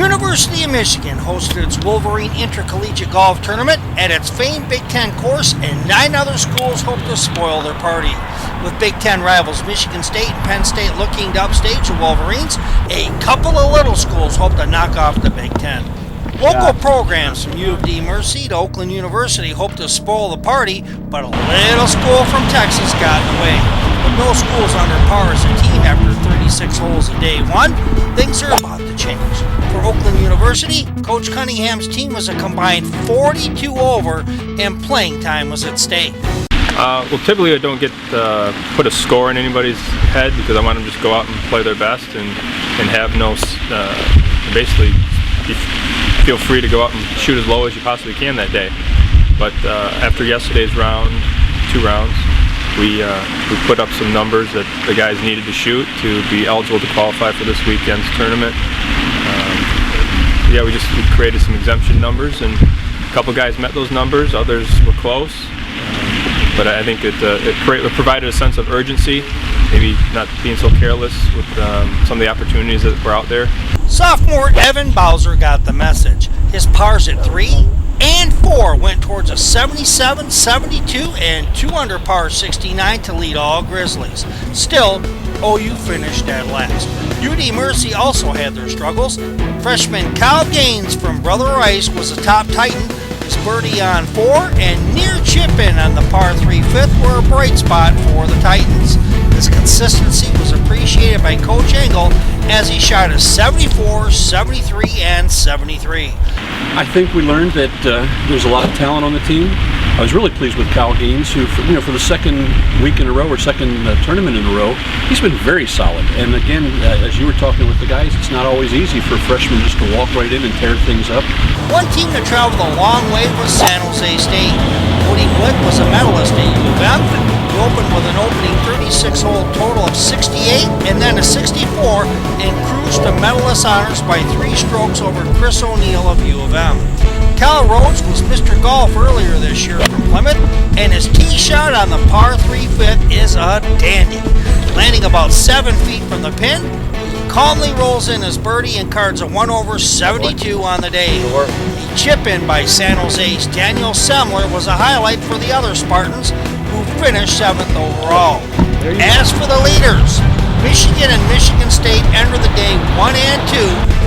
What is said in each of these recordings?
University of Michigan hosted its Wolverine Intercollegiate Golf Tournament at its famed Big Ten course, and 9 other schools hope to spoil their party. With Big Ten rivals Michigan State and Penn State looking to upstage the Wolverines, a couple of little schools hope to knock off the Big Ten. Local programs from U of D Mercy to Oakland University hope to spoil the party, but a little school from Texas got in the way. With no schools under par as a team after 36 holes in day one, things are about to change. For Oakland University, Coach Cunningham's team was a combined 42 over, and playing time was at stake. Well, typically I don't get put a score in anybody's head because I want them to just go out and play their best and have no, basically feel free to go out and shoot as low as you possibly can that day. But after yesterday's round, 2 rounds, we put up some numbers that the guys needed to shoot to be eligible to qualify for this weekend's tournament. We created some exemption numbers, and a couple guys met those numbers, others were close. But I think it provided a sense of urgency, maybe not being so careless with some of the opportunities that were out there. Sophomore Evan Bowser got the message. His pars at 3 and 4 went towards a 77, 72, and 2 under par 69 to lead all Grizzlies. Still, OU finished dead last. UD Mercy also had their struggles. Freshman Kyle Gaines from Brother Rice was the top Titan. His birdie on 4 and near chip-in on the par 3 fifth were a bright spot for the Titans. His consistency was appreciated by Coach Engel as he shot a 74, 73, and 73. I think we learned that there's a lot of talent on the team. I was really pleased with Kyle Gaines, who, for the second week in a row or second tournament in a row, he's been very solid. And again, as you were talking with the guys, it's not always easy for freshmen just to walk right in and tear things up. One team that traveled a long way was San Jose State. Cody Glick was a medalist at U of M. He opened with an opening 36-hole total of 68 and then a 64 and cruised to medalist honors by 3 strokes over Chris O'Neill of U of M. Cal Rhodes was Mr. Golf earlier this year from Plymouth, and his tee shot on the par 3 fifth is a dandy. Landing about 7 feet from the pin, he calmly rolls in his birdie and cards a 1 over 72 on the day. A chip-in by San Jose's Daniel Semler was a highlight for the other Spartans, who finished 7th overall. As for the leaders, Michigan and Michigan State enter the day 1 and 2,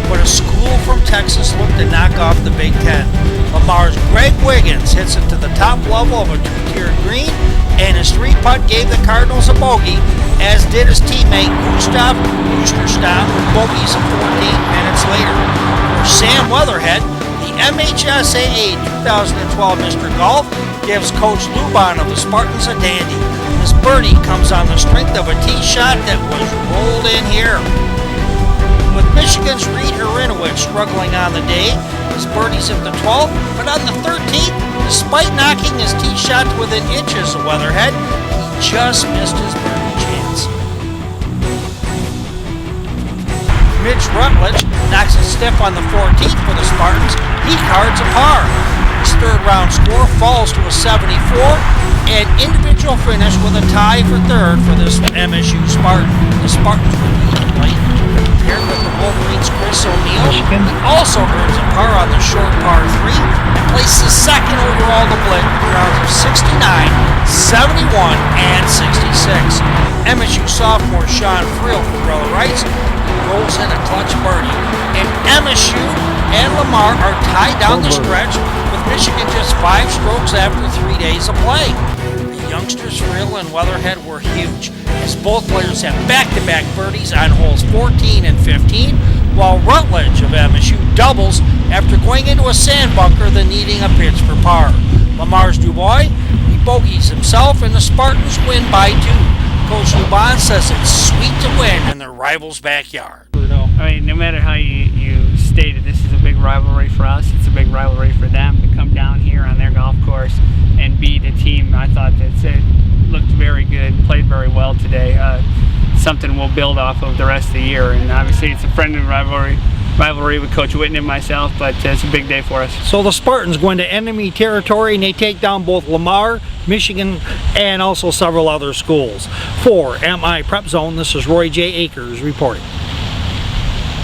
but a school from Texas looked to knock off the Big Ten. Lamar's Greg Wiggins hits it to the top level of a 2-tiered green, and his 3-putt gave the Cardinals a bogey, as did his teammate Gustav Oosterstam, who bogeys 14 minutes later. For Sam Weatherhead, the MHSAA 2012 Mr. Golf gives Coach Luban of the Spartans a dandy. This birdie comes on the strength of a tee shot that was rolled in here. With Michigan's Reed Hrinowicz struggling on the day, his birdie's at the 12th, but on the 13th, despite knocking his tee shot to within inches of Weatherhead, he just missed his birdie chance. Mitch Rutledge knocks it stiff on the 14th for the Spartans. He cards a par. His 3rd round score falls to a 74, and individual finish with a tie for 3rd for this MSU Spartan. The Spartans were leading late. Paired with the Wolverines' Chris O'Neill, he also earns a par on the short par 3 and places 2nd overall to Blick with rounds of 69, 71, and 66. MSU sophomore Sean Friel from Brother Rice rolls in a clutch birdie, and MSU and Lamar are tied down the stretch, with Michigan just 5 strokes after 3 days of play. The youngsters Friel and Weatherhead were huge, as both players have back-to-back birdies on holes 14 and 15, while Rutledge of MSU doubles after going into a sand bunker then needing a pitch for par. Lamar's Dubois, he bogeys himself, and the Spartans win by 2. Coach Luban says it's sweet to win in their rival's backyard. I mean, no matter how you state it, this is a big rivalry for us. It's a big rivalry for them to come down here on their golf course and beat a team. I thought that it looked very good, played very well today. Something we'll build off of the rest of the year. And obviously it's a friendly rivalry with Coach Whitten and myself, but it's a big day for us. So the Spartans go into enemy territory and they take down both Lamar, Michigan, and also several other schools. For MI Prep Zone, this is Roy J. Akers reporting.